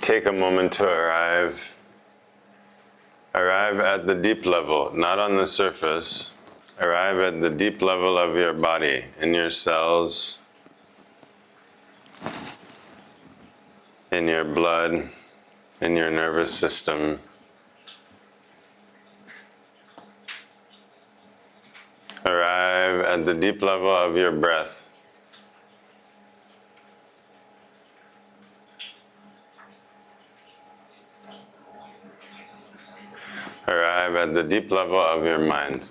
take a moment to arrive at the deep level, not on the surface. Arrive at the deep level of your body, in your cells, in your blood, in your nervous system. Arrive at the deep level of your breath. Arrive at the deep level of your mind.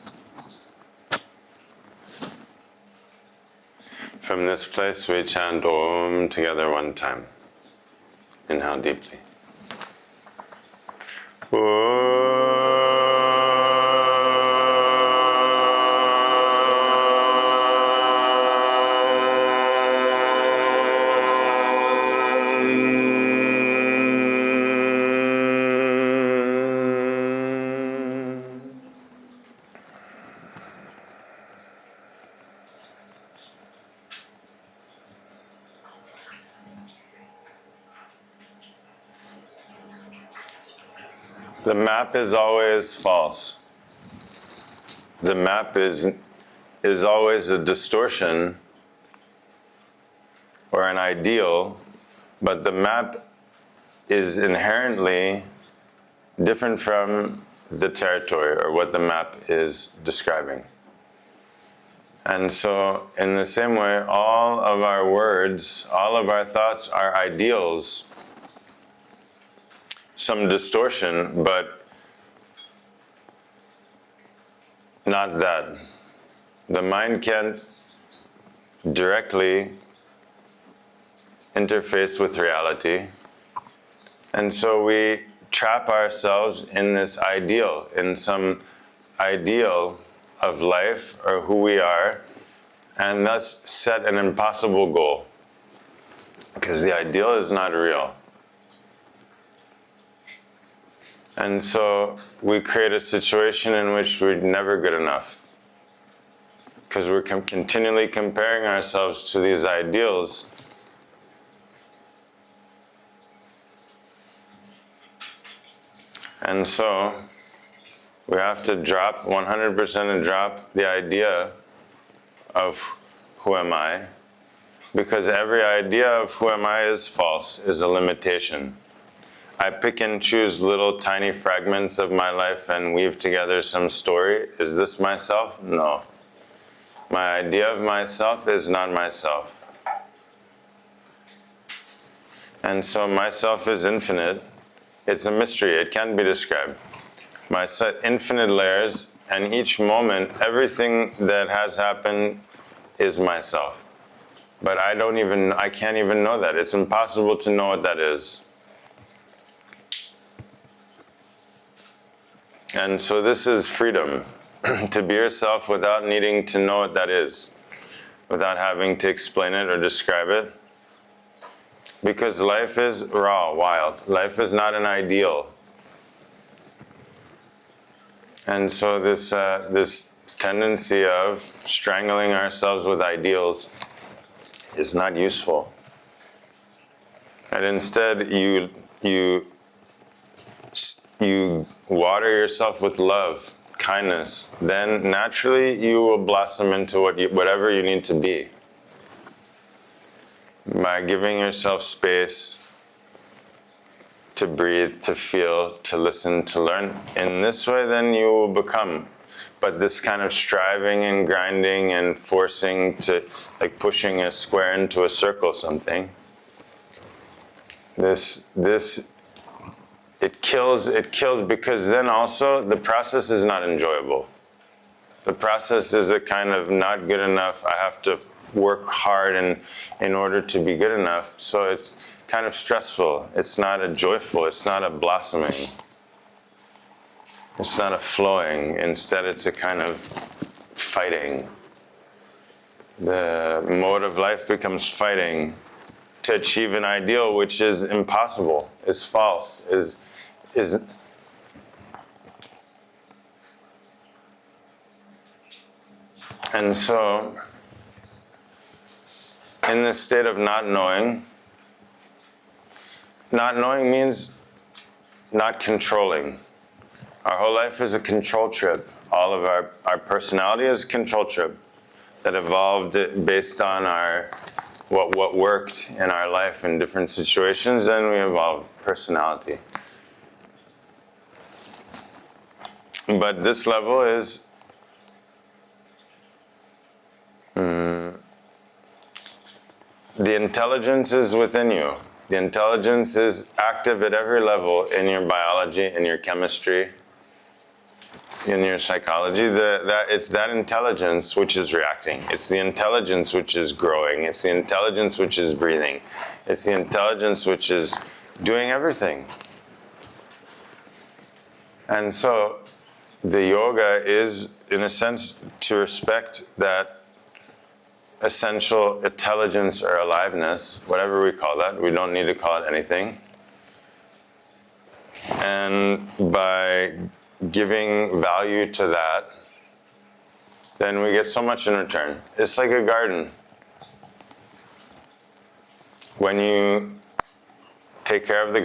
From this place we chant Om together one time. Inhale deeply. The map is always false. The map is always a distortion or an ideal, but the map is inherently different from the territory or what the map is describing. And so, in the same way, all of our words, all of our thoughts are ideals. Some distortion, but not that. The mind can't directly interface with reality. And so we trap ourselves in this ideal, in some ideal of life or who we are, and thus set an impossible goal. Because the ideal is not real. And so we create a situation in which we're never good enough. Because we're continually comparing ourselves to these ideals. And so we have to drop 100% and drop the idea of who am I. Because every idea of who am I is false, is a limitation. I pick and choose little tiny fragments of my life and weave together some story. Is this myself? No. My idea of myself is not myself. And so myself is infinite. It's a mystery. It can't be described. My infinite layers, and each moment, everything that has happened is myself. But I can't even know that. It's impossible to know what that is. And so this is freedom, to be yourself without needing to know what that is, without having to explain it or describe it. Because life is raw, wild. Life is not an ideal. And so this tendency of strangling ourselves with ideals is not useful. And instead you water yourself with love, kindness, then naturally you will blossom into whatever you need to be. By giving yourself space to breathe, to feel, to listen, to learn. In this way, then you will become. But this kind of striving and grinding and forcing to, like pushing a square into a circle something, it kills because then also the process is not enjoyable. The process is a kind of not good enough, I have to work hard in order to be good enough. So it's kind of stressful. It's not a joyful, it's not a blossoming. It's not a flowing. Instead it's a kind of fighting. The mode of life becomes fighting to achieve an ideal which is impossible, is false, is and so in this state of not knowing, Not knowing means not controlling. Our whole life is a control trip. All of our personality is a control trip that evolved based on what worked in our life in different situations, then we evolved personality. But this level is the intelligence is within you. The intelligence is active at every level in your biology, in your chemistry, in your psychology. It's that intelligence which is reacting. It's the intelligence which is growing. It's the intelligence which is breathing. It's the intelligence which is doing everything. And so the yoga is, in a sense, to respect that essential intelligence or aliveness, whatever we call that. We don't need to call it anything. And by giving value to that, then we get so much in return. It's like a garden. When you take care of the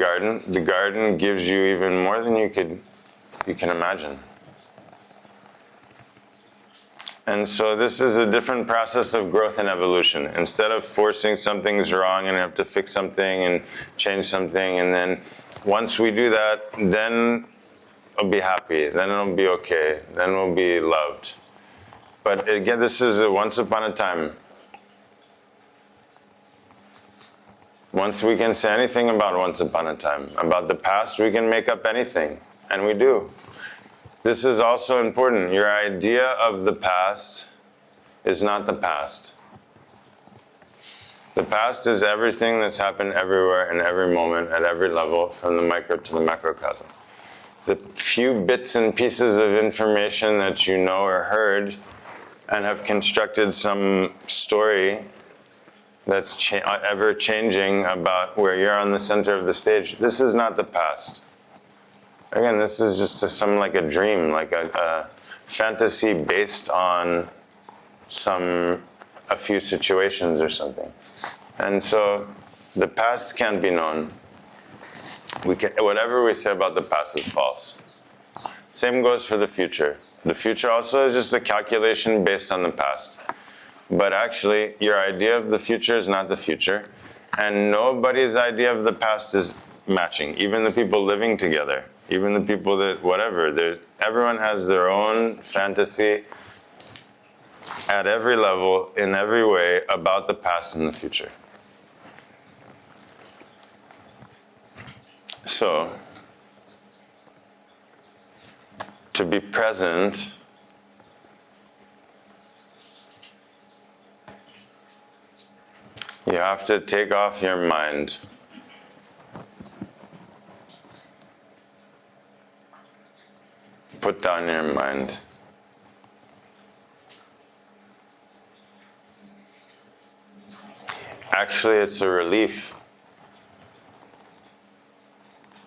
garden gives you even more than you can imagine. And so this is a different process of growth and evolution. Instead of forcing something's wrong and you have to fix something and change something, and then once we do that, then I'll be happy, then it'll be okay, then we'll be loved. But again, this is a once upon a time. Once we can say anything about once upon a time, about the past, we can make up anything, and we do. This is also important. Your idea of the past is not the past. The past is everything that's happened everywhere in every moment at every level, from the micro to the macrocosm. The few bits and pieces of information that you know or heard and have constructed some story that's ever changing about where you're on the center of the stage, this is not the past. Again, this is just some like a dream, like a fantasy based on a few situations or something. And so the past can't be known. Whatever we say about the past is false. Same goes for the future. The future also is just a calculation based on the past. But actually, your idea of the future is not the future. And nobody's idea of the past is matching, even the people living together. Even the people that, whatever, everyone has their own fantasy at every level, in every way, about the past and the future. So, to be present, you have to take off your mind. Put down your mind. Actually, it's a relief.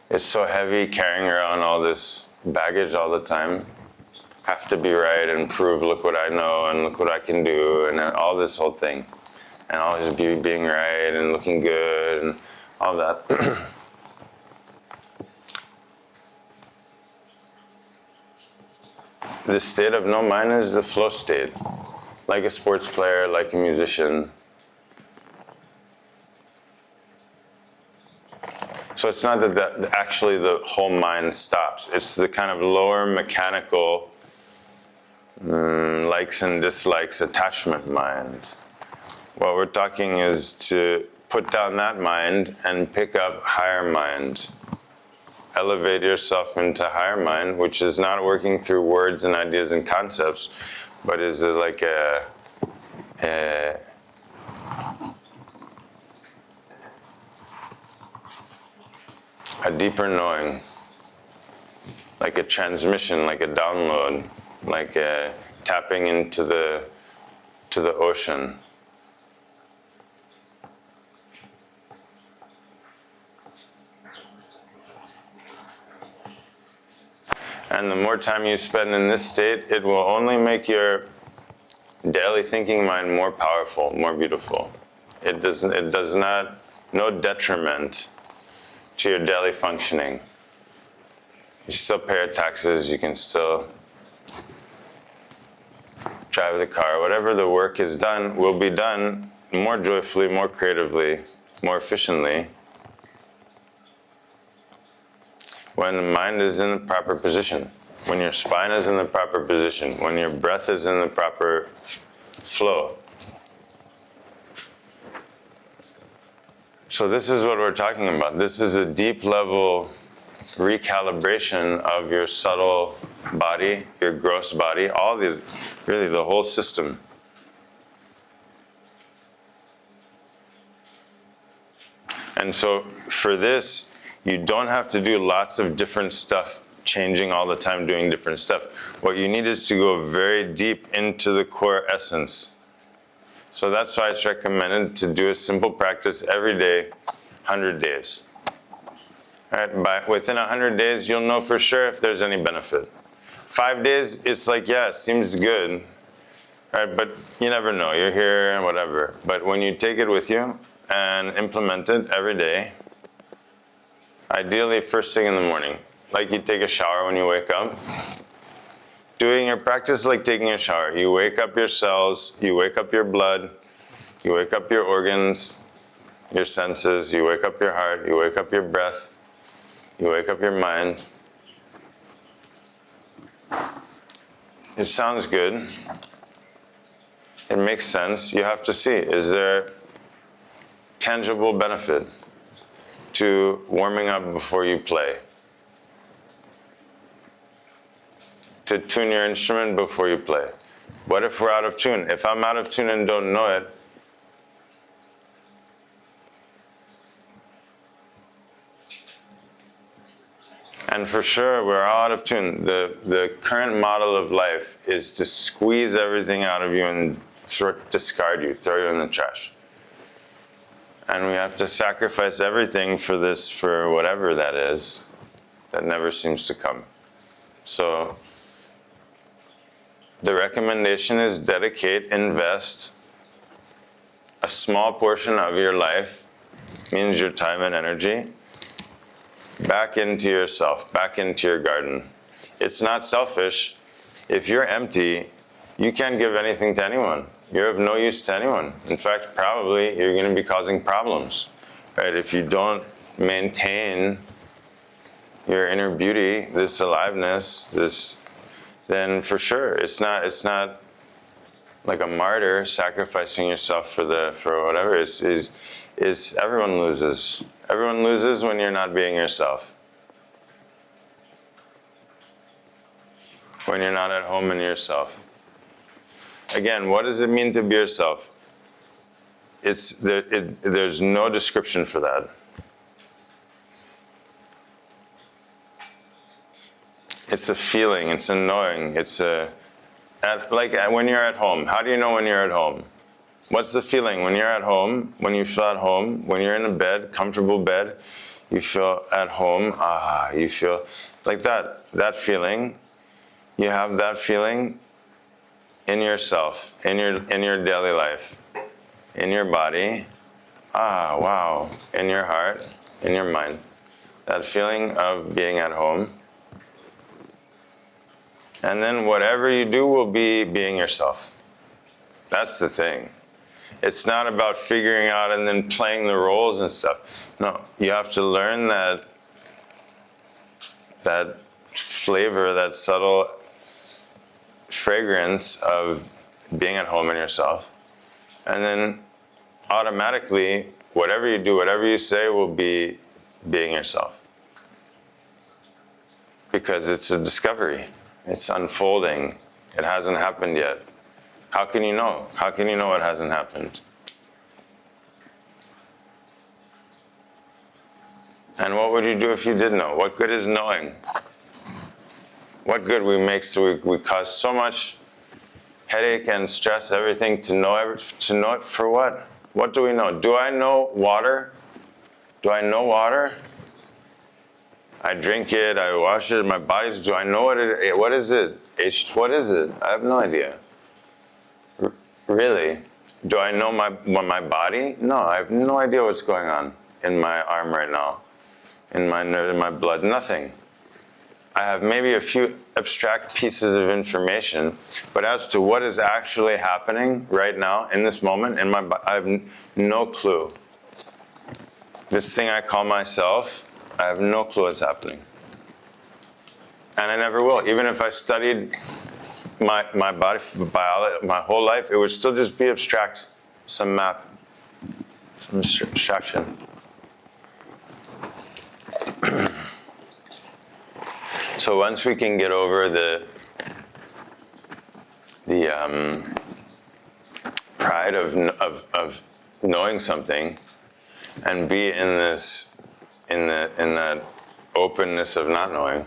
It's so heavy carrying around all this baggage all the time. Have to be right and prove, look what I know and look what I can do, and all this whole thing. And always being right and looking good and all that. This state of no mind is the flow state, like a sports player, like a musician. So it's not that actually the whole mind stops. It's the kind of lower mechanical likes and dislikes attachment mind. What we're talking is to put down that mind and pick up higher mind. Elevate yourself into higher mind, which is not working through words and ideas and concepts, but is like a deeper knowing, like a transmission, like a download, like a tapping into the ocean. And the more time you spend in this state, it will only make your daily thinking mind more powerful, more beautiful. It does not, no detriment to your daily functioning. You still pay your taxes, you can still drive the car. Whatever the work is done will be done more joyfully, more creatively, more efficiently when the mind is in the proper position, when your spine is in the proper position, when your breath is in the proper flow. So this is what we're talking about. This is a deep level recalibration of your subtle body, your gross body, all these, really the whole system. And so for this, you don't have to do lots of different stuff, changing all the time, doing different stuff. What you need is to go very deep into the core essence. So that's why it's recommended to do a simple practice every day, 100 days. Right? Within 100 days, you'll know for sure if there's any benefit. 5 days, it's like, yeah, it seems good, right? But you never know. You're here and whatever. But when you take it with you and implement it every day, ideally first thing in the morning, like you take a shower when you wake up. Doing your practice like taking a shower. You wake up your cells, you wake up your blood, you wake up your organs, your senses, you wake up your heart, you wake up your breath, you wake up your mind. It sounds good. It makes sense. You have to see, is there tangible benefit to warming up before you play? To tune your instrument before you play? What if we're out of tune? If I'm out of tune and don't know it, and for sure we're all out of tune. The current model of life is to squeeze everything out of you and discard you, throw you in the trash. And we have to sacrifice everything for this, for whatever that is, that never seems to come. So the recommendation is dedicate, invest a small portion of your life, means your time and energy, back into yourself, back into your garden. It's not selfish. If you're empty, you can't give anything to anyone. You're of no use to anyone. In fact, probably you're going to be causing problems, right? If you don't maintain your inner beauty, this aliveness, then for sure it's not like a martyr sacrificing yourself for whatever. It's everyone loses. Everyone loses when you're not being yourself. When you're not at home in yourself. Again, what does it mean to be yourself? There's no description for that. It's a feeling, it's a knowing, like when you're at home. How do you know when you're at home? What's the feeling when you're at home, when you feel at home, when you're in a bed, comfortable bed, you feel at home, you feel like that feeling, you have that feeling in yourself, in your daily life, in your body, wow, in your heart, in your mind. That feeling of being at home. And then whatever you do will be being yourself. That's the thing. It's not about figuring out and then playing the roles and stuff. No, you have to learn that flavor, that subtle fragrance of being at home in yourself. And then automatically, whatever you do, whatever you say will be being yourself. Because it's a discovery. It's unfolding. It hasn't happened yet. How can you know? How can you know it hasn't happened? And what would you do if you did know? What good is knowing? What good we make, so we cause so much headache and stress, everything, to know it for what? What do we know? Do I know water? Do I know water? I drink it, I wash it, my body's, do I know what is it? What is it? I have no idea. Really? Do I know my body? No, I have no idea what's going on in my arm right now. in my nerve, in my blood? Nothing. I have maybe a few abstract pieces of information, but as to what is actually happening right now in this moment in my body, I have no clue. This thing I call myself, I have no clue what's happening. And I never will. Even if I studied my body, biology, my whole life, it would still just be abstract, some map, some abstraction. So once we can get over the pride of knowing something, and be in that openness of not knowing,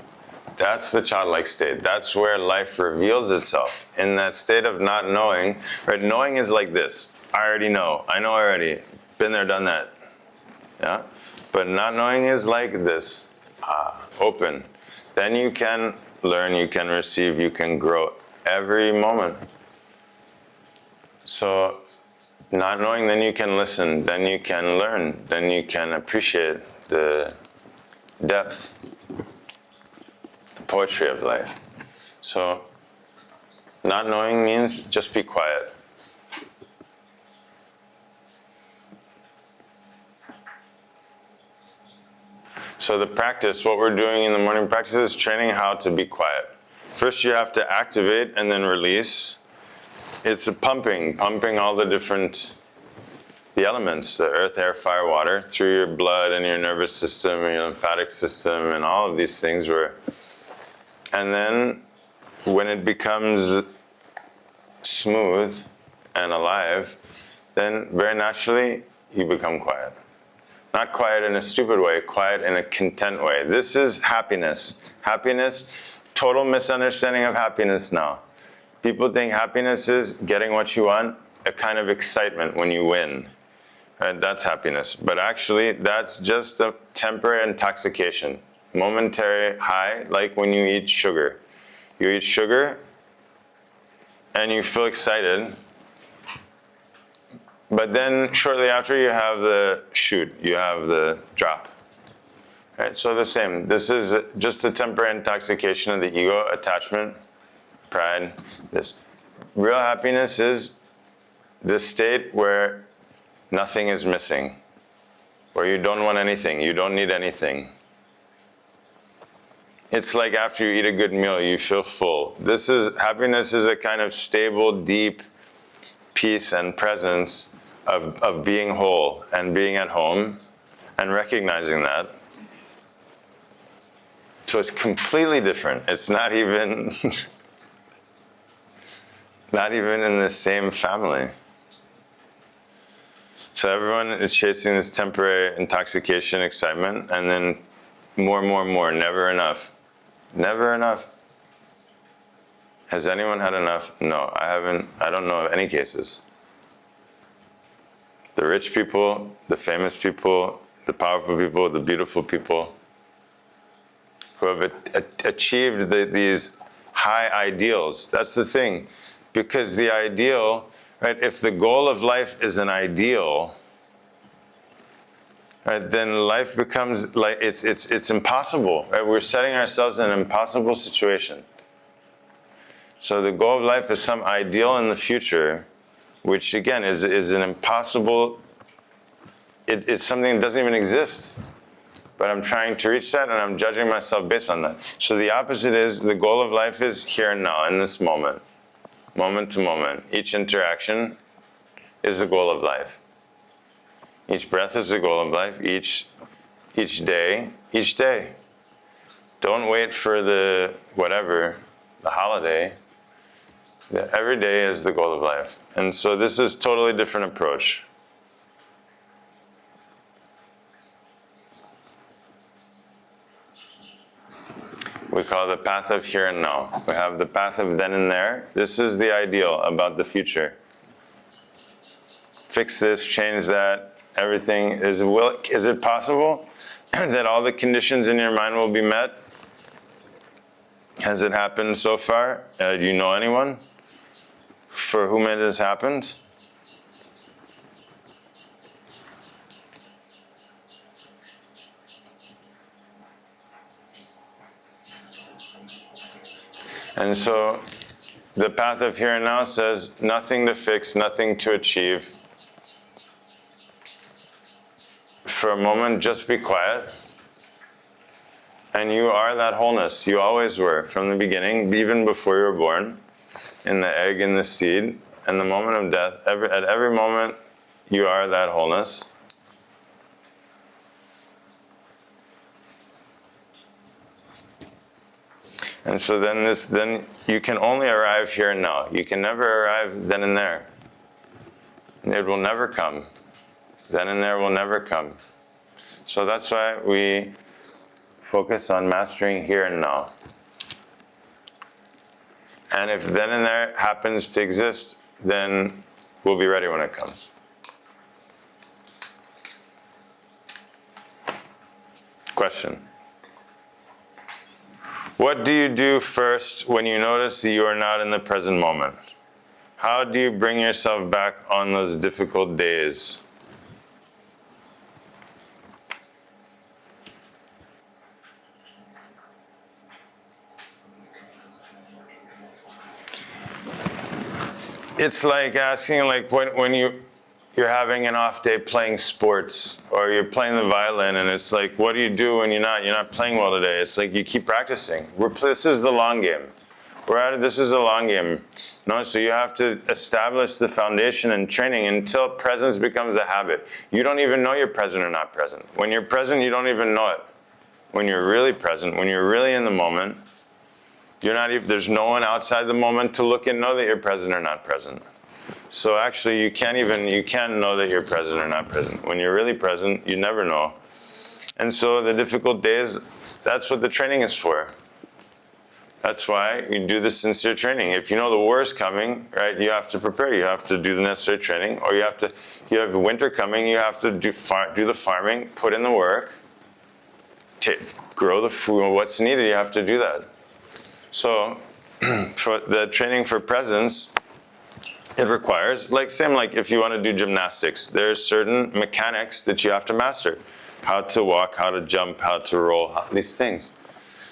that's the childlike state. That's where life reveals itself. In that state of not knowing, right? Knowing is like this. I already know. I know already. Been there, done that. Yeah? But not knowing is like this. Open. Then you can learn, you can receive, you can grow every moment. So, not knowing, then you can listen, then you can learn, then you can appreciate the depth, the poetry of life. So, not knowing means just be quiet. So the practice, what we're doing in the morning practice is training how to be quiet. First you have to activate and then release. It's a pumping all the elements, the earth, air, fire, water, through your blood and your nervous system and your lymphatic system and all of these things. And then when it becomes smooth and alive, then very naturally you become quiet. Not quiet in a stupid way, quiet in a content way. This is happiness. Happiness, total misunderstanding of happiness now. People think happiness is getting what you want, a kind of excitement when you win. Right? That's happiness. But actually, that's just a temporary intoxication. Momentary high, like when you eat sugar. You eat sugar, and you feel excited. But then shortly after you have the shoot, you have the drop. Right? So the same. This is just a temporary intoxication of the ego, attachment, pride. This real happiness is this state where nothing is missing, where you don't want anything, you don't need anything. It's like after you eat a good meal, you feel full. Happiness is a kind of stable, deep peace and presence of being whole and being at home and recognizing that. So it's completely different. It's not even in the same family. So everyone is chasing this temporary intoxication, excitement, and then more, never enough. Never enough. Has anyone had enough? No, I haven't. I don't know of any cases. The rich people, the famous people, the powerful people, the beautiful people who have achieved these high ideals. That's the thing. Because the ideal, right, if the goal of life is an ideal, right, then life becomes like it's impossible. Right? We're setting ourselves in an impossible situation. So the goal of life is some ideal in the future, which again is an impossible, it's something that doesn't even exist. But I'm trying to reach that and I'm judging myself based on that. So the opposite is, the goal of life is here and now, in this moment to moment. Each interaction is the goal of life. Each breath is the goal of life, each day. Don't wait for the holiday. Every day is the goal of life. And so this is totally different approach. We call it the path of here and now. We have the path of then and there. This is the ideal about the future. Fix this, change that, everything. Is it possible that all the conditions in your mind will be met? Has it happened so far? Do you know anyone for whom it has happened? And so the path of here and now says nothing to fix, nothing to achieve. For a moment, just be quiet. And you are that wholeness. You always were from the beginning, even before you were born, in the egg, in the seed, and the moment of death. At every moment, you are that wholeness. And so then you can only arrive here and now. You can never arrive then and there. It will never come. Then and there will never come. So that's why we focus on mastering here and now. And if then and there happens to exist, then we'll be ready when it comes. Question. What do you do first when you notice that you are not in the present moment? How do you bring yourself back on those difficult days? It's like asking, like when you're having an off day playing sports, or you're playing the violin, and it's like, what do you do when you're not playing well today? It's like you keep practicing. This is the long game. This is a long game. No, so you have to establish the foundation and training until presence becomes a habit. You don't even know you're present or not present. When you're present, you don't even know it. When you're really present, when you're really in the moment, there's no one outside the moment to look and know that you're present or not present. So actually, you can't know that you're present or not present. When you're really present, you never know. And so the difficult days, that's what the training is for. That's why you do the sincere training. If you know the war is coming, right, you have to prepare. You have to do the necessary training, or you have the winter coming. You have to do the farming, put in the work, grow the food. What's needed, you have to do that. So, for the training for presence, it requires, like if you want to do gymnastics, there's certain mechanics that you have to master. How to walk, how to jump, how to roll, these things.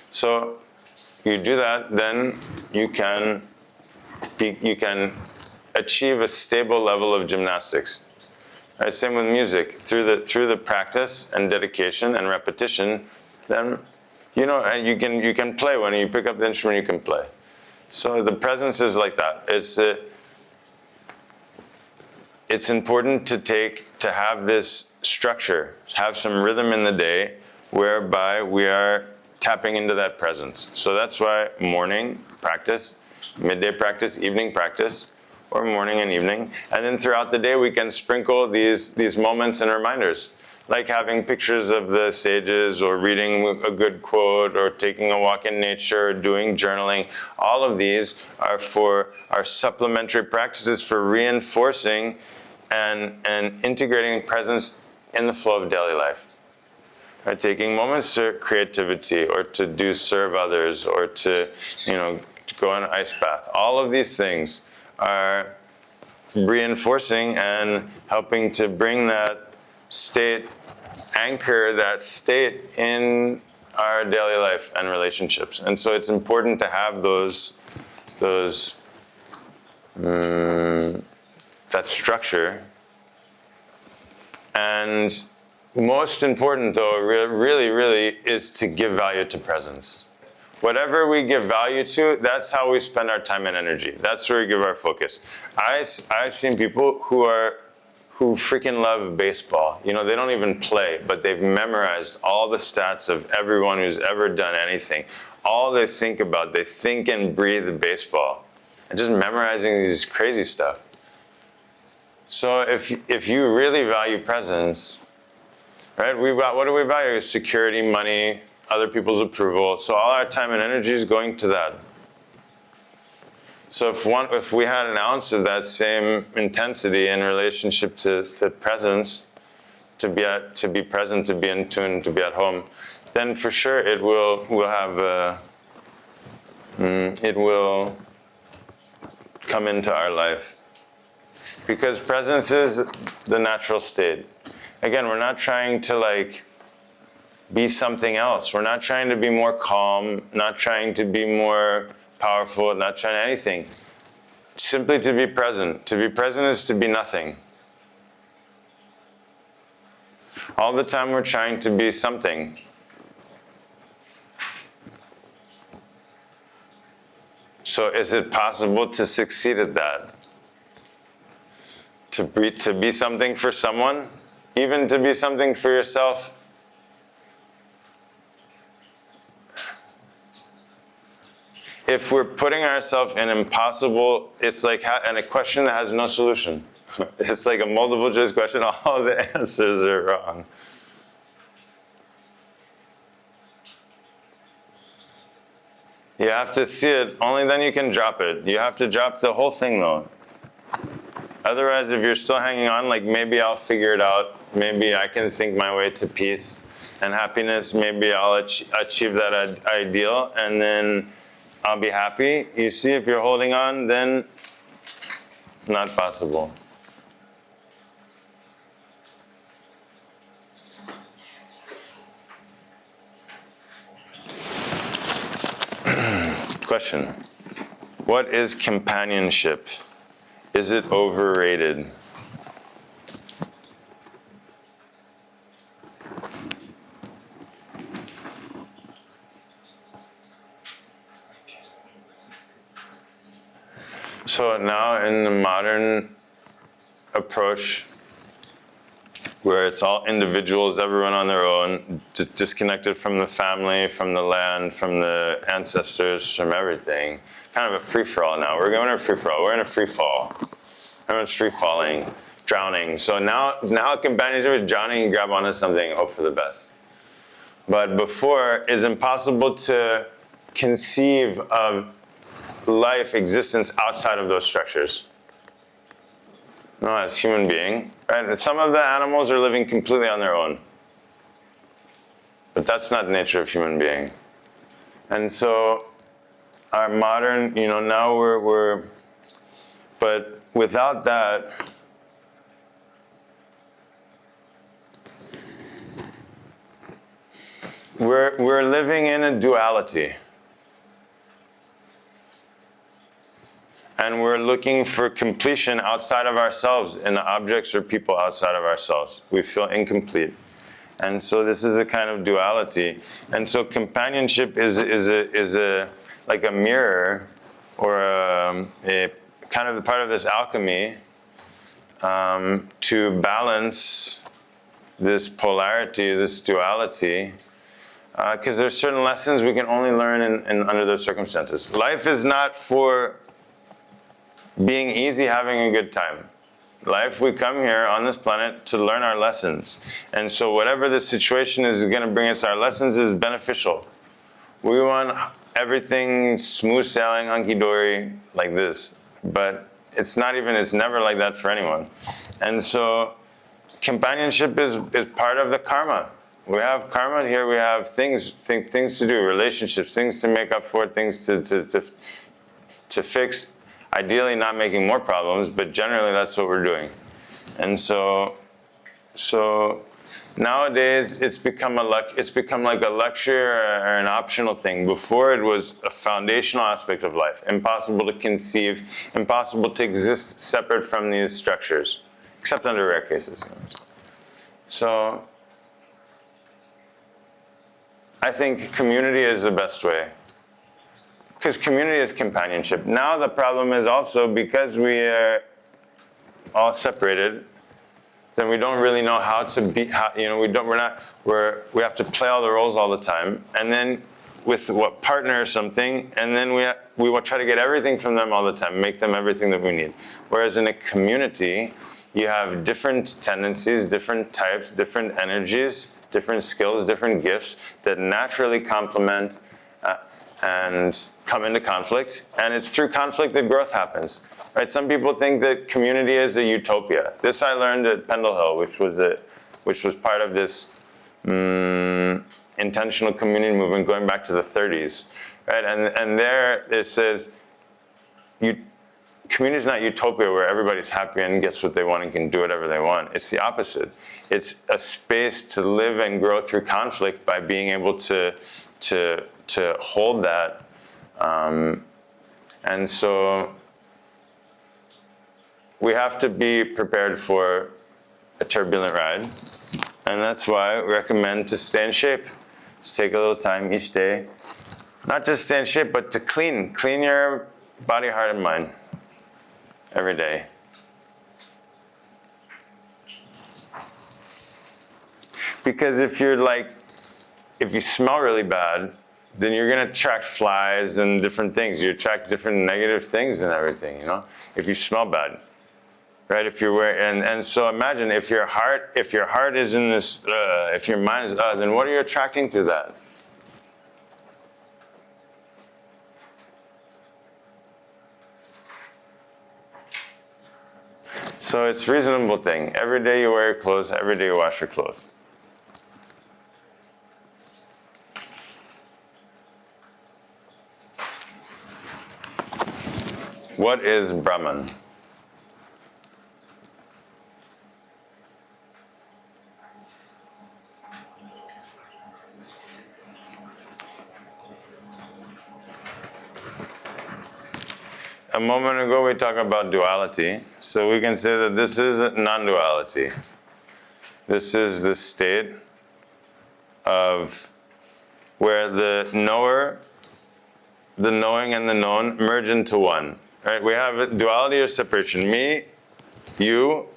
So you do that, then you can achieve a stable level of gymnastics. Right, same with music. Through the practice and dedication and repetition, then and you can play. When you pick up the instrument, you can play. So the presence is like that. It's important to have this structure, have some rhythm in the day, whereby we are tapping into that presence. So that's why morning practice, midday practice, evening practice, or morning and evening. And then throughout the day, we can sprinkle these moments and reminders, like having pictures of the sages, or reading a good quote, or taking a walk in nature, or doing journaling. All of these are supplementary practices for reinforcing and integrating presence in the flow of daily life. Right, taking moments to creativity, or to serve others, or to go on an ice bath. All of these things are reinforcing and helping to bring that state, anchor that state in our daily life and relationships. And so it's important to have that structure. And most important, though, really, really, is to give value to presence. Whatever we give value to, that's how we spend our time and energy. That's where we give our focus. I've seen people who freaking love baseball. They don't even play, but they've memorized all the stats of everyone who's ever done anything. All they think about, they think and breathe baseball. And just memorizing these crazy stuff. So if you really value presence, right? What do we value? Security, money, other people's approval. So all our time and energy is going to that. So if we had an ounce of that same intensity in relationship to presence, to be present, to be in tune, to be at home, then for sure it will come into our life. Because presence is the natural state. Again, we're not trying to be something else. We're not trying to be more calm, not trying to be more powerful, not trying anything. Simply to be present. To be present is to be nothing. All the time we're trying to be something. So is it possible to succeed at that? To be something for someone? Even to be something for yourself? If we're putting ourselves in impossible, it's like and a question that has no solution. It's like a multiple choice question, all the answers are wrong. You have to see it, only then you can drop it. You have to drop the whole thing though. Otherwise, if you're still hanging on, like maybe I'll figure it out, maybe I can think my way to peace and happiness, maybe I'll achieve that ideal, and then I'll be happy. You see, if you're holding on, then not possible. Question. What is companionship? Is it overrated? So now in the modern approach, where it's all individuals, everyone on their own, disconnected from the family, from the land, from the ancestors, from everything. Kind of a free-for-all now. We're going to a free-for-all. We're in a free-fall. Everyone's free-falling, drowning. So now companionship is drowning and grab onto something, hope for the best. But before, it's impossible to conceive of life, existence outside of those structures. No, as human being, right? And some of the animals are living completely on their own. But that's not the nature of human being. And so our modern, now we're but without that, we're living in a duality. And we're looking for completion outside of ourselves, in the objects or people outside of ourselves. We feel incomplete. And so this is a kind of duality. And so companionship is like a mirror, or a kind of part of this alchemy to balance this polarity, this duality. Because there's certain lessons we can only learn in under those circumstances. Life is not for being easy, having a good time. Life, we come here on this planet to learn our lessons. And so whatever the situation is going to bring us our lessons is beneficial. We want everything smooth sailing, hunky-dory, like this. But it's never like that for anyone. And so companionship is part of the karma. We have karma here, we have things to do, relationships, things to make up for, things to fix. Ideally not making more problems, but generally that's what we're doing. And so nowadays it's become like a luxury or an optional thing. Before, it was a foundational aspect of life, impossible to conceive, impossible to exist separate from these structures, except under rare cases. So I think community is the best way. Because community is companionship. Now the problem is also, because we are all separated, then we don't really know how to be. We have to play all the roles all the time, and then with partner or something, and then we will try to get everything from them all the time, make them everything that we need. Whereas in a community, you have different tendencies, different types, different energies, different skills, different gifts that naturally complement and come into conflict, and it's through conflict that growth happens. Right? Some people think that community is a utopia. This I learned at Pendle Hill, which was part of this intentional community movement going back to the 30s. Right? And there it says, community is not utopia where everybody's happy and gets what they want and can do whatever they want. It's the opposite. It's a space to live and grow through conflict by being able to hold that And so we have to be prepared for a turbulent ride. And that's why I recommend to stay in shape. Just take a little time each day. Not just stay in shape, but to clean your body, heart, and mind every day. Because if you smell really bad, then you're going to attract flies and different things. You attract different negative things and everything, you know, if you smell bad. Right? If you're wearing, and so imagine if your heart is in this, if your mind is, then what are you attracting through that? So it's a reasonable thing. Every day you wear your clothes, every day you wash your clothes. What is Brahman? A moment ago we talked about duality, so we can say that this is non-duality. This is the state of where the knower, the knowing, and the known merge into one. Right? We have duality or separation. Me, you,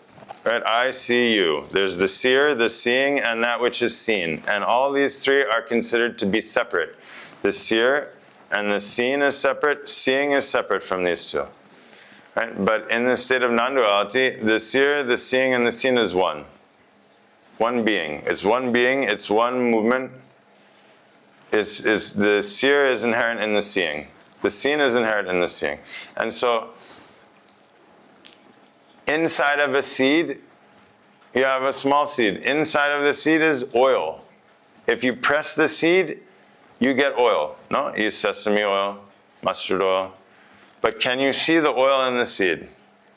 right? I see you. There's the seer, the seeing, and that which is seen. And all these three are considered to be separate. The seer and the seen is separate, seeing is separate from these two. Right? But in the state of non-duality, the seer, the seeing, and the seen is one. One being. It's one being, it's one movement. It's the seer is inherent in the seeing. The seen is inherent in the seeing. And so, inside of a seed, you have a small seed. Inside of the seed is oil. If you press the seed, you get oil. No? You use sesame oil, mustard oil. But can you see the oil in the seed?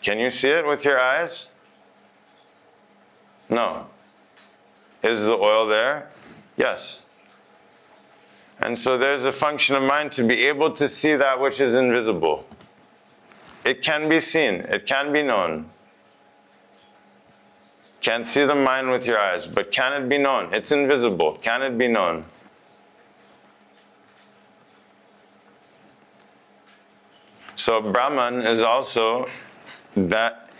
Can you see it with your eyes? No. Is the oil there? Yes. And so there's a function of mind to be able to see that which is invisible. It can be seen. It can be known. Can't see the mind with your eyes, but can it be known? It's invisible. Can it be known? So Brahman is also that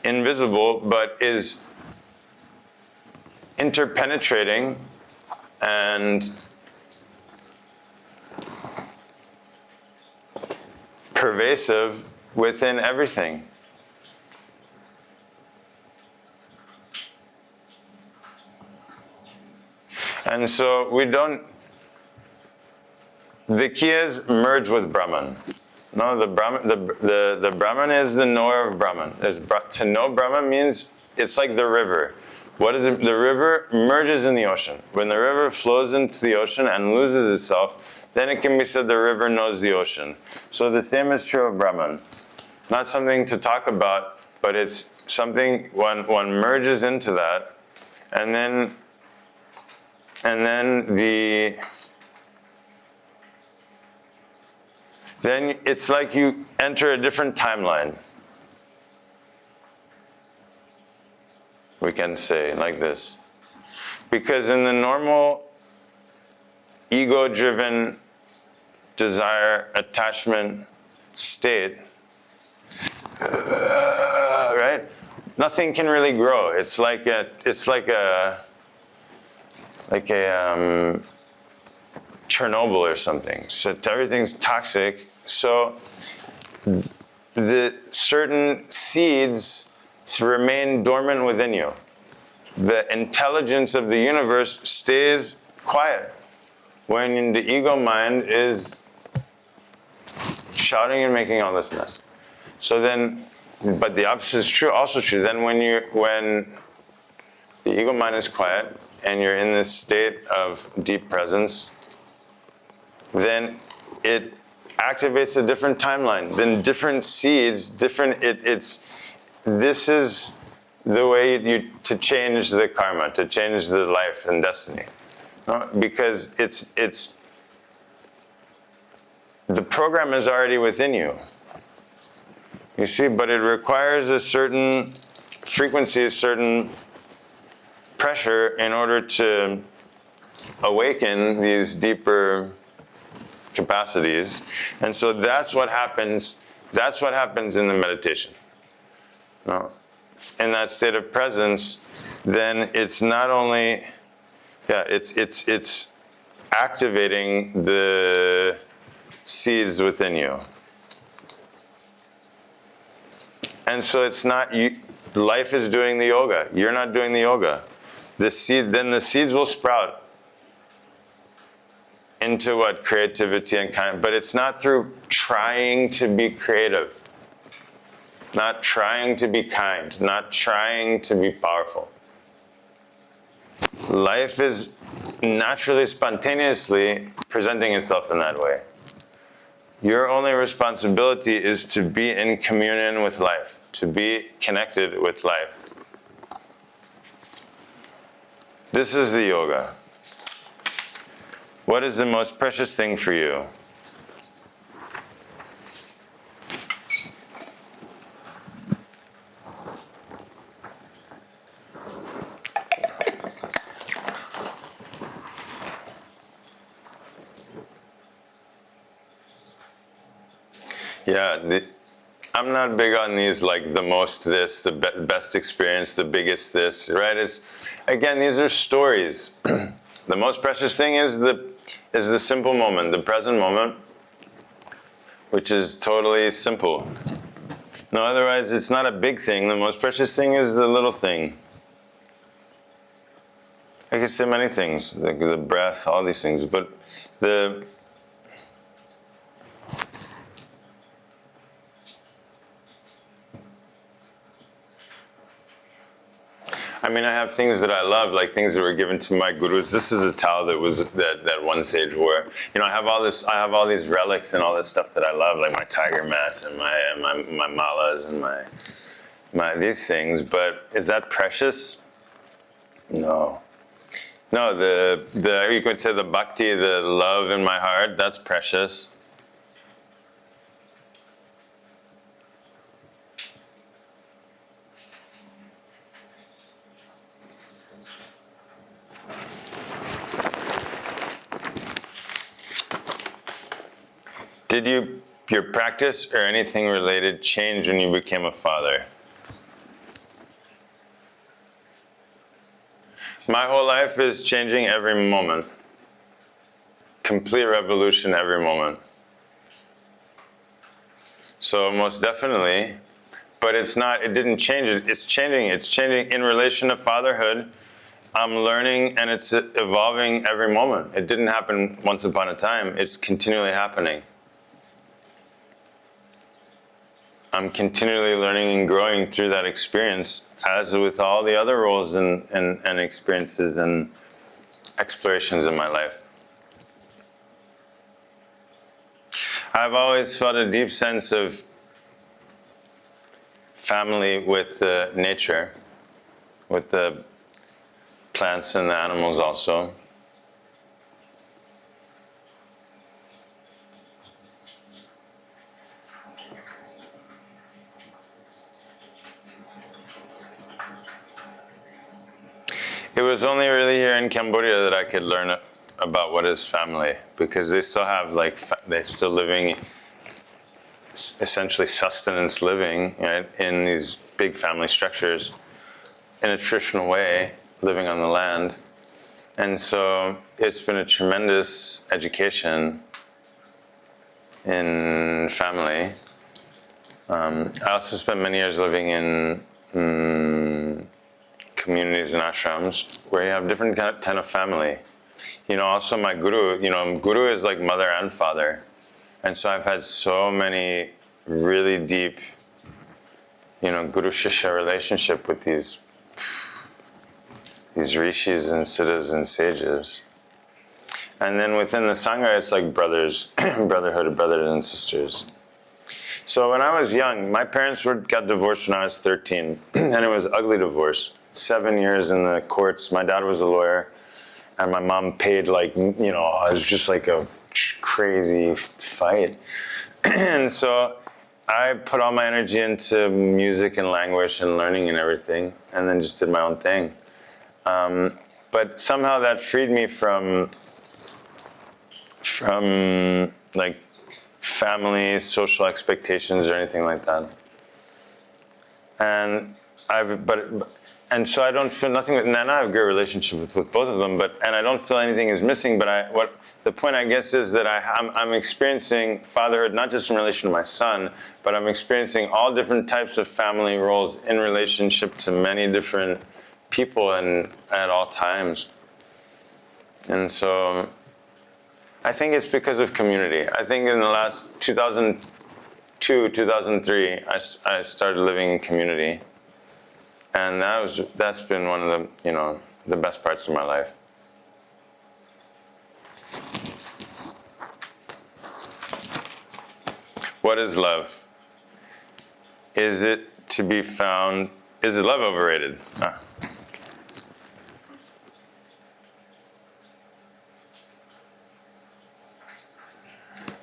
invisible, but is interpenetrating and pervasive within everything. And so the key is merge with Brahman. No, the Brahman is the knower of Brahman. To know Brahman means it's like the river. What is it? The river merges in the ocean. When the river flows into the ocean and loses itself, then it can be said the river knows the ocean. So the same is true of Brahman. Not something to talk about, but it's something one merges into that, and then it's like you enter a different timeline. We can say like this. Because in the normal ego-driven desire, attachment state, right? Nothing can really grow. It's like a Chernobyl or something. So everything's toxic. So the certain seeds remain dormant within you. The intelligence of the universe stays quiet when the ego mind is shouting and making all this mess. So then, but the opposite is true, also true. Then when the ego mind is quiet and you're in this state of deep presence, then it activates a different timeline. Then different seeds, this is the way to change the karma, to change the life and destiny. No? Because it's the program is already within you. You see, but it requires a certain frequency, a certain pressure in order to awaken these deeper capacities. And so that's what happens. That's what happens in the meditation. No, in that state of presence, then it's not only, it's activating the seeds within you. And so it's not you. Life is doing the yoga. You're not doing the yoga. The seeds will sprout into what? Creativity and kind. But it's not through trying to be creative, not trying to be kind, not trying to be powerful. Life is naturally, spontaneously presenting itself in that way. Your only responsibility is to be in communion with life, to be connected with life. This is the yoga. What is the most precious thing for you? Yeah, I'm not big on these, like the most this, the best experience, the biggest this, right? Again, these are stories. The most precious thing is the simple moment, the present moment, which is totally simple. No, otherwise it's not a big thing. The most precious thing is the little thing. I could say many things, the breath, all these things, but I mean, I have things that I love, like things that were given to my gurus. This is a towel that one sage wore. You know, I have all these relics and all this stuff that I love, like my tiger mats and my malas and my these things. But is that precious? No. No, you could say the bhakti, the love in my heart, that's precious. Did your practice or anything related change when you became a father? My whole life is changing every moment. Complete revolution every moment. So most definitely, but it didn't change it. It's changing in relation to fatherhood. I'm learning and it's evolving every moment. It didn't happen once upon a time. It's continually happening. I'm continually learning and growing through that experience, as with all the other roles and experiences and explorations in my life. I've always felt a deep sense of family with nature, with the plants and the animals also. It was only really here in Cambodia that I could learn about what is family, because they still have they're still living, essentially sustenance living, right, in these big family structures in a traditional way, living on the land. And so it's been a tremendous education in family. I also spent many years living in communities and ashrams where you have different kind of family. You know, also my guru, guru is like mother and father. And so I've had so many really deep, guru-shishya relationship with these rishis and siddhas and sages. And then within the Sangha, it's like brothers, brotherhood of brothers and sisters. So when I was young, my parents got divorced when I was 13, and it was an ugly divorce. 7 years in the courts. My dad was a lawyer, and my mom paid it was just like a crazy fight. And so I put all my energy into music and language and learning and everything, and then just did my own thing. But somehow that freed me from like family, social expectations or anything like that. And so I don't feel nothing. And I have a great relationship with both of them. And I don't feel anything is missing. But the point I guess is that I'm experiencing fatherhood not just in relation to my son, but I'm experiencing all different types of family roles in relationship to many different people and at all times. And so I think it's because of community. I think in the last 2002, 2003, I started living in community. And that's been one of the best parts of my life. What is love? Is love overrated?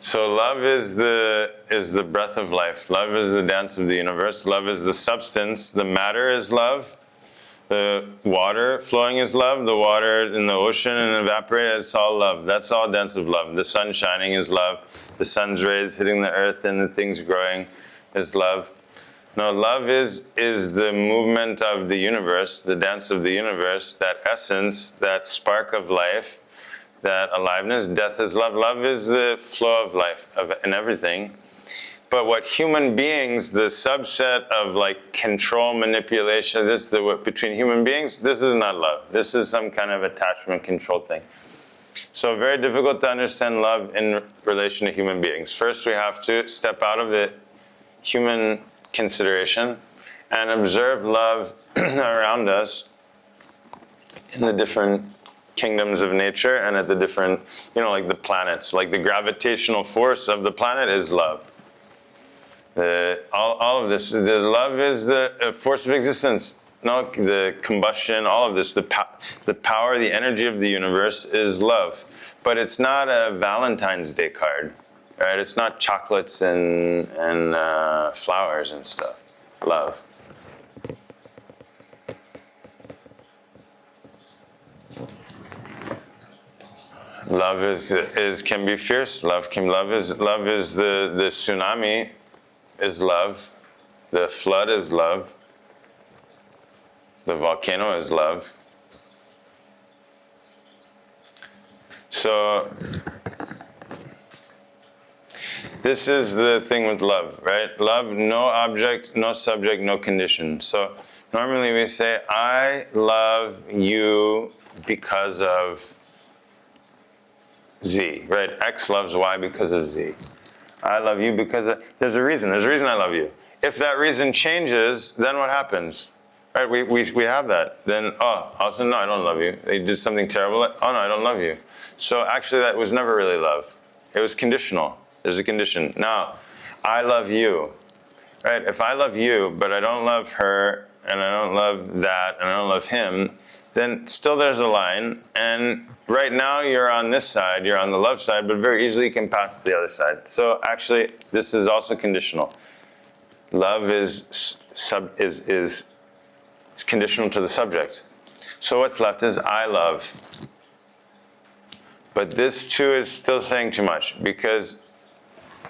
So love is the breath of life. Love is the dance of the universe. Love is the substance. The matter is love. The water flowing is love. The water in the ocean and evaporating, it's all love. That's all dance of love. The sun shining is love. The sun's rays hitting the earth and the things growing is love. No, love is the movement of the universe, the dance of the universe, that essence, that spark of life, that aliveness. Death is love. Love is the flow of life and everything. But what human beings, the subset of like control, manipulation, between human beings, this is not love. This is some kind of attachment control thing. So very difficult to understand love in relation to human beings. First, we have to step out of the human consideration and observe love around us in the different kingdoms of nature and at the different, like the planets. Like the gravitational force of the planet is love. All of this, the love is the force of existence. No, the combustion, all of this, the power, the energy of the universe is love. But it's not a Valentine's Day card, right? It's not chocolates and flowers and stuff. Love. Love can be fierce. Love is the tsunami is love. The flood is love. The volcano is love. So this is the thing with love, right? Love, no object, no subject, no condition. So normally we say, I love you because of Z, right? X loves Y because of Z. I love you because there's a reason. There's a reason I love you. If that reason changes, then what happens? Right? We have that. Then, all of a sudden, no, I don't love you. They did something terrible. Oh, no, I don't love you. So actually, that was never really love. It was conditional. There's a condition. Now, I love you. Right? If I love you, but I don't love her, and I don't love that, and I don't love him, then still there's a line. And right now, you're on this side. You're on the love side, but very easily you can pass to the other side. So actually, this is also conditional. Love is conditional to the subject. So what's left is I love. But this too is still saying too much, because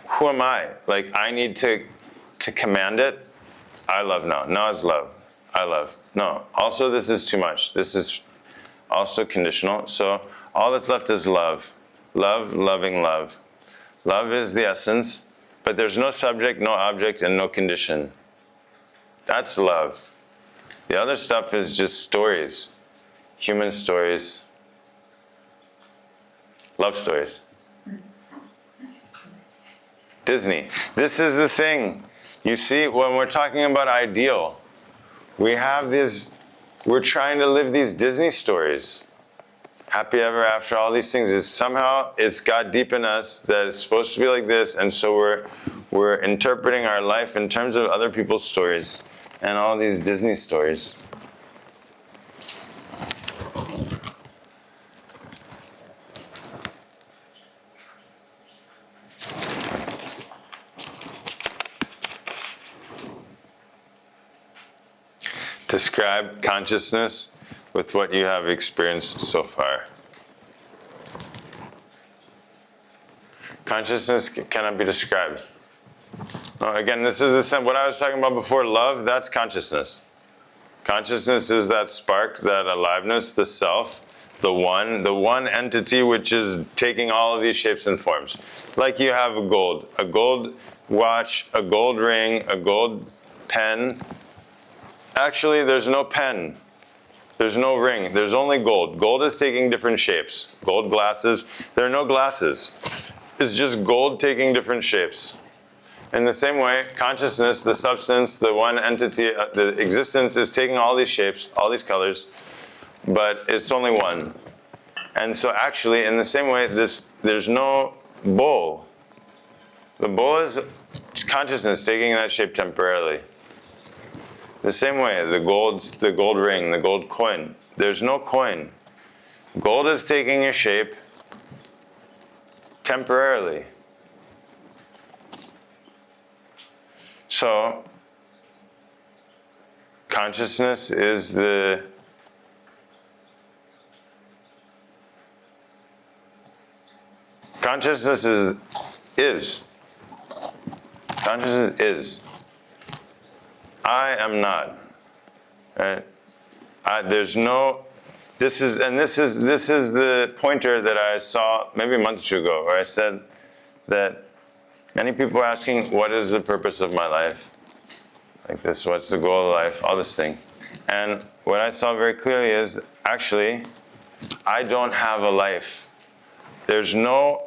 who am I? Like, I need to command it. I love now. Now is love. I love. No. Also, this is too much. This is also conditional. So all that's left is love. Love, loving love. Love is the essence, but there's no subject, no object, and no condition. That's love. The other stuff is just stories, human stories, love stories. Disney. This is the thing. You see, when we're talking about ideal, we're trying to live these Disney stories. Happy ever after, all these things. It's got deep in us that it's supposed to be like this, and so we're interpreting our life in terms of other people's stories and all these Disney stories. Describe consciousness with what you have experienced so far. Consciousness cannot be described. Again, this is what I was talking about before. Love, that's consciousness. Consciousness is that spark, that aliveness, the self, the one entity which is taking all of these shapes and forms. Like you have a gold watch, a gold ring, a gold pen. Actually, there's no pen. There's no ring. There's only gold. Gold is taking different shapes. Gold glasses. There are no glasses. It's just gold taking different shapes. In the same way, consciousness, the substance, the one entity, the existence is taking all these shapes, all these colors, but it's only one. And so actually, in the same way, there's no bowl. The bowl is consciousness taking that shape temporarily. The same way, the gold ring, the gold coin. There's no coin. Gold is taking a shape temporarily. So, consciousness is Consciousness is. Consciousness is. I am not. Right? There's no. This is the pointer that I saw maybe a month or two ago, where I said that many people are asking, what is the purpose of my life? Like this, what's the goal of life? All this thing. And what I saw very clearly is, actually, I don't have a life. There's no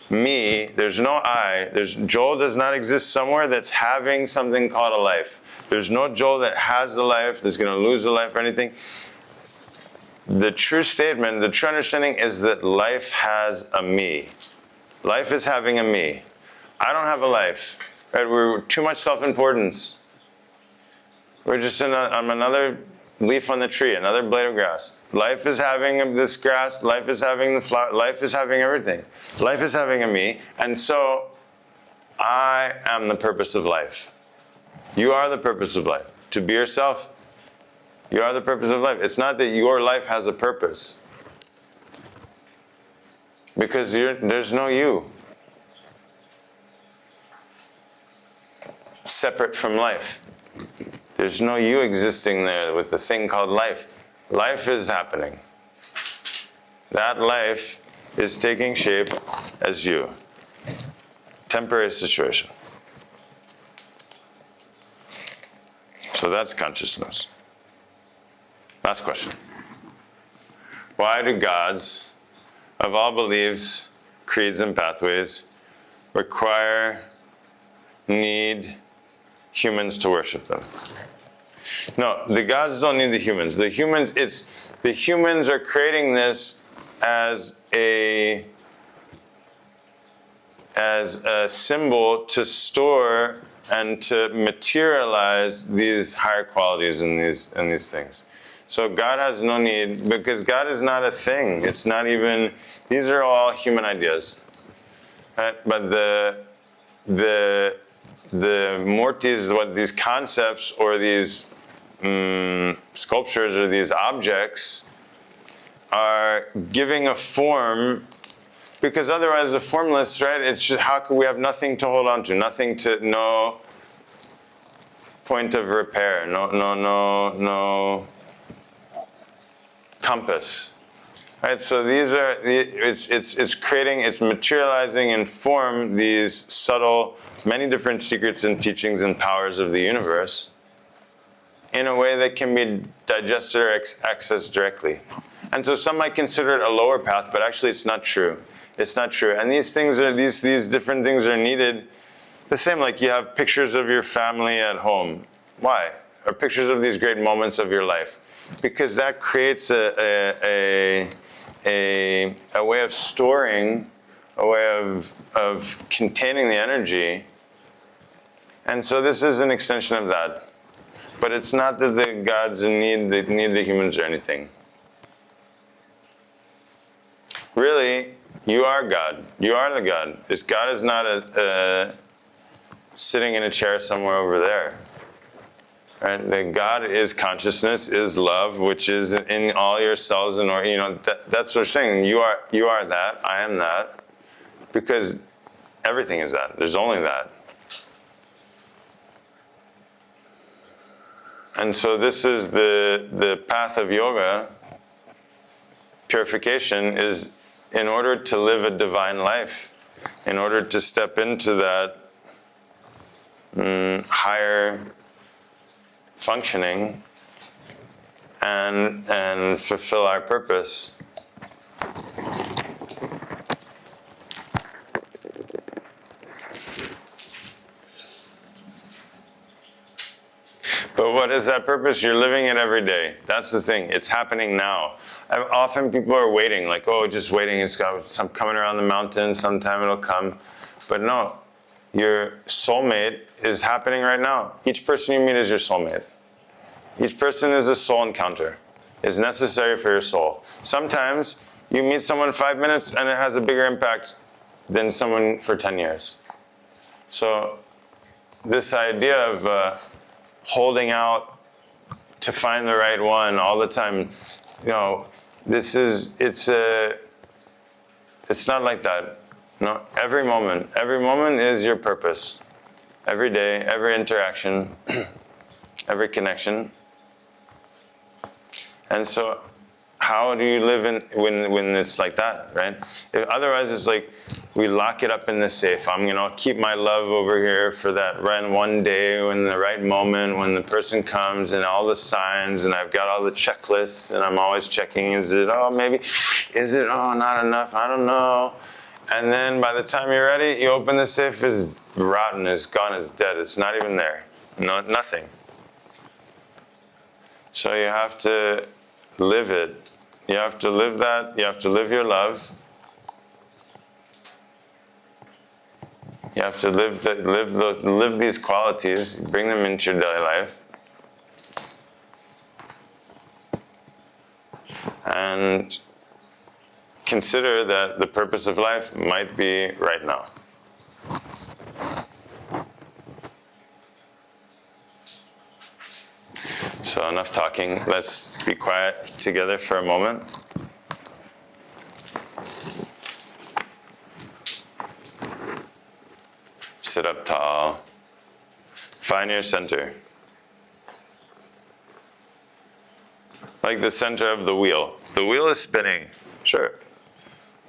me, there's no I. Joel does not exist somewhere that's having something called a life. There's no Joel that has the life, that's going to lose the life or anything. The true statement, the true understanding is that life has a me. Life is having a me. I don't have a life. Right? We're too much self-importance. We're just on another leaf on the tree, another blade of grass. Life is having this grass, life is having the flower, life is having everything. Life is having a me, and so I am the purpose of life. You are the purpose of life. To be yourself, you are the purpose of life. It's not that your life has a purpose, because there's no you separate from life. There's no you existing there with the thing called life. Life is happening. That life is taking shape as you. Temporary situation. So that's consciousness. Last question. Why do gods of all beliefs, creeds, and pathways need humans to worship them? No, the gods don't need the humans. The humans are creating this as a symbol to store and to materialize these higher qualities in these things. So God has no need, because God is not a thing. It's not even, these are all human ideas. Right? But the murtis, what these concepts or these sculptures or these objects are giving a form, because otherwise the formless, right? It's just, how could we have nothing to hold on to, no point of repair, no compass, right? So these are it's creating, it's materializing in form these subtle, many different secrets and teachings and powers of the universe in a way that can be digested or accessed directly. And so some might consider it a lower path, but actually it's not true. It's not true. And these things are, these different things are needed. The same, like you have pictures of your family at home. Why? Or pictures of these great moments of your life. Because that creates a way of storing, a way of containing the energy. And so this is an extension of that. But it's not that the gods need the humans or anything. Really, you are God. You are the God. God is not sitting in a chair somewhere over there. Right? That God is consciousness, is love, which is in all your cells, and that's what we're saying. You are that. I am that, because everything is that. There's only that. And so this is the path of yoga. Purification is in order to live a divine life, in order to step into that higher functioning and fulfill our purpose. But what is that purpose? You're living it every day. That's the thing. It's happening now. Often people are waiting, like, oh, just waiting. It's got some coming around the mountain. Sometime it'll come. But no, your soulmate is happening right now. Each person you meet is your soulmate. Each person is a soul encounter. It's necessary for your soul. Sometimes you meet someone 5 minutes and it has a bigger impact than someone for 10 years. So this idea of holding out to find the right one all the time, it's not like that. No, every moment is your purpose. Every day, every interaction, every connection. And so how do you live when it's like that, right? Otherwise, it's like we lock it up in the safe. I'm going to keep my love over here for that one day, when the right moment, when the person comes, and all the signs, and I've got all the checklists, and I'm always checking, is it, not enough, I don't know. And then by the time you're ready, you open the safe, it's rotten, it's gone, it's dead, it's not even there. No, nothing. So you have to live it. You have to live that. You have to live your love. You have to live these qualities, bring them into your daily life. And consider that the purpose of life might be right now. So enough talking. Let's be quiet together for a moment. Sit up tall. Find your center. Like the center of the wheel. The wheel is spinning, sure.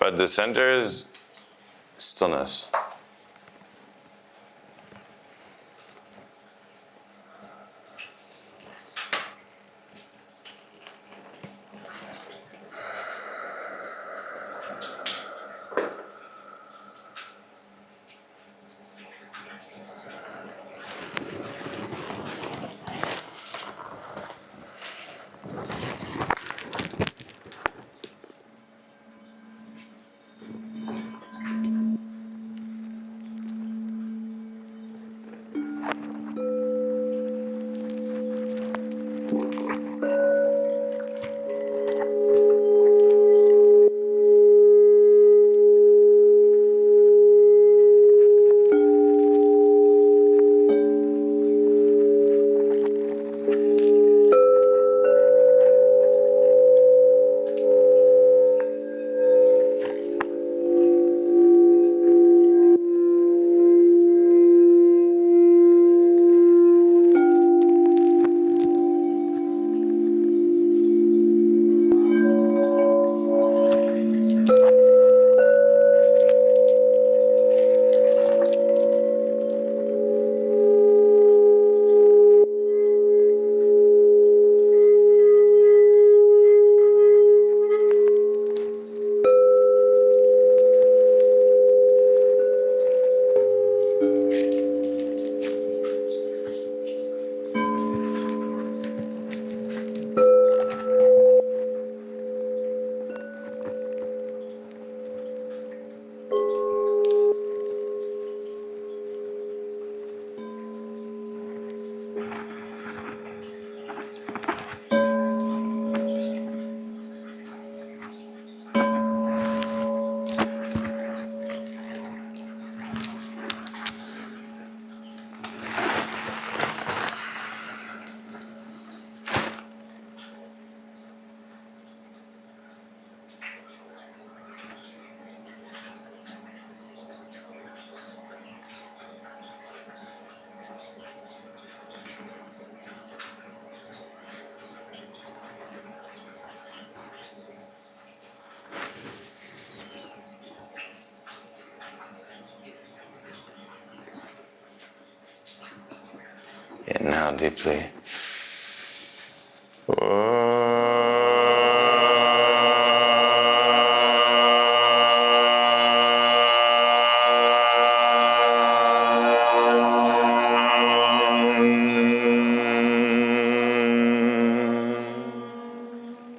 But the center is stillness. down deeply. Oh.